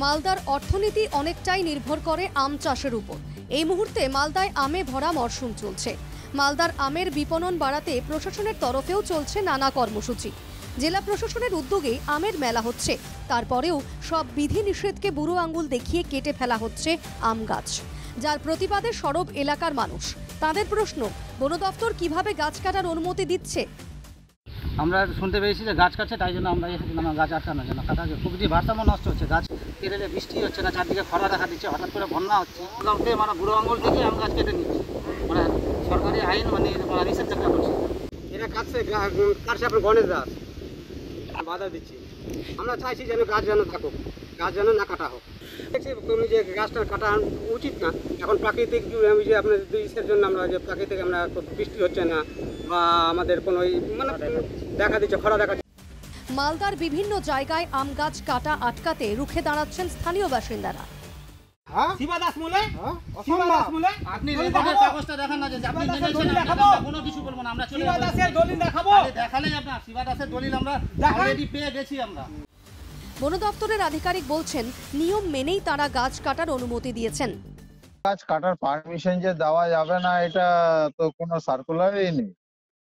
মালদার অর্থনীতি অনেকটাই নির্ভর করে আম চাষের উপর। এই মুহূর্তে মালদায় আমে ভরা মরশুম চলছে। মালদার আমের বিপণন বাড়াতে প্রশাসনের তরফেও চলছে নানা কর্মসূচি। জেলা প্রশাসনের উদ্যোগে আমের মেলা হচ্ছে, তারপরেও সব বিধি নিষেধকে বুড়ো আঙ্গুল দেখিয়ে কেটে ফেলা হচ্ছে আম গাছ, যার প্রতিবাদে সরব এলাকার মানুষ। তাদের প্রশ্ন, বন দপ্তর কিভাবে গাছ কাটার অনুমতি দিচ্ছে? আমরা শুনতে পেয়েছি যে গাছ কাটছে, তাই জন্য আমরা এসেছিলাম গাছ আটকানোর জন্য। কাটা প্রকৃতির ভারসাম্য নষ্ট হচ্ছে, গাছ কেটে বৃষ্টি হচ্ছে না, চারদিকে খরা দেখা দিচ্ছে, হঠাৎ করে বন্যা হচ্ছে, মানে বুড়ো আঙুল থেকে আম গাছ কেটে নিচ্ছে, মানে সরকারি আইন মানে নিষেধাজ্ঞা করছে। এরা কাটছে আপনার গণেশ দাস বাধা দিচ্ছে। আমরা চাইছি যেন গাছ যেন থাকুক, গাছ যেন না কাটা হোক। দেখছি তুমি যে গাছটা কাটা উচিত না। এখন প্রাকৃতিক যে আপনার ইসের জন্য আমরা যে প্রাকৃতিক আমরা বৃষ্টি হচ্ছে না বা আমাদের কোনো মানে দেখা দিচ্ছে, খরা দেখা। মালদার বিভিন্ন জায়গায় আম গাছ কাটা আটকাতে রুখে দাঁড়াচ্ছেন স্থানীয় বাসিন্দারা। আপনি কাগজটা দেখান না, যে আপনি কোনো কিছু বলবো না, আমরা চলে যাবো। দেখালেই আপনার শিবা দাসের দলিল আমরা অলরেডি পেয়ে গেছি। আমরা বন দপ্তরের আধিকারিক বলছেন, নিয়ম মেনেই তারা গাছ কাটার অনুমতি দিয়েছেন। গাছ কাটার পারমিশন যে দেওয়া যাবে না, এটা তো কোনো সার্কুলারই নেই।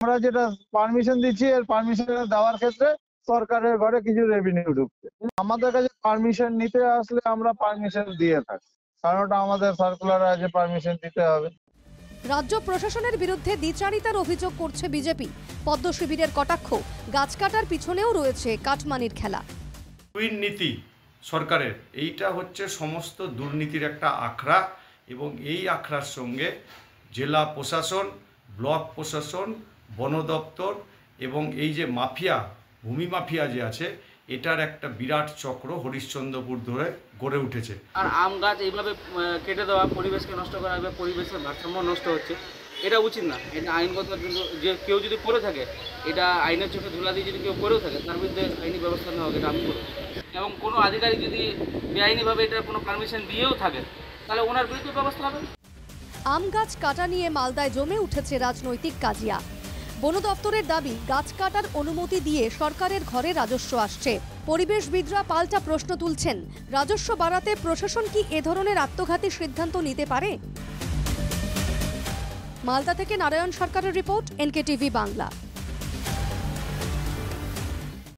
আমরা যেটা পারমিশন দিচ্ছি, এর পারমিশন দেওয়ার ক্ষেত্রে সরকারের ঘরে কিছু রেভিনিউ ঢুকছে। আমাদের কাছে পারমিশন নিতে আসলে আমরা পারমিশন দিয়ে থাকি, কারণ ওটা আমাদের সার্কুলার আছে, পারমিশন দিতে হবে। রাজ্য প্রশাসনের বিরুদ্ধে দ্বিচারিতার অভিযোগ করছে বিজেপি। পদ্ম শিবিরের কটাক্ষ, গাছ কাটার পিছনেও রয়েছে কাটমানির খেলা। নীতি সরকারের এইটা হচ্ছে সমস্ত দুর্নীতির একটা আখড়া, এবং এই আখড়ার সঙ্গে জেলা প্রশাসন, ব্লক প্রশাসন, বন দপ্তর এবং এই যে মাফিয়া, ভূমি মাফিয়া যে আছে, এটার একটা বিরাট চক্র হরিশ্চন্দ্রপুর ধরে গড়ে উঠেছে। আর আম গাছ এইভাবে কেটে দেওয়া, পরিবেশকে নষ্ট করা, পরিবেশের ভারসাম্য নষ্ট হচ্ছে, এটা উচিত না। এটা আইনগত, যে কেউ যদি করে থাকে, এটা আইনের চোখে ধুলা দিয়ে যদি কেউ করেও থাকে, তার বিরুদ্ধে আইনি ব্যবস্থা নেওয়া হবে, এটা আমি করব। এবং কোনো আধিকারিক যদি বেআইনিভাবে এটা কোনো পারমিশন দিয়েও থাকে, তাহলে ওনার বিরুদ্ধে ব্যবস্থা হবে। আম গাছ কাটা নিয়ে মালদায় জমে উঠেছে রাজনৈতিক কাজিয়া। বন দপ্তরের দাবি, গাছ কাটার অনুমতি দিয়ে সরকারের ঘরে রাজস্ব আসছে। পরিবেশবিদরা পাল্টা প্রশ্ন তুলছেন, রাজস্ব বাড়াতে প্রশাসন কি এ ধরনের আত্মঘাতী সিদ্ধান্ত নিতে পারে? মালদা থেকে নারায়ণ সরকারের রিপোর্ট, NKTV বাংলা।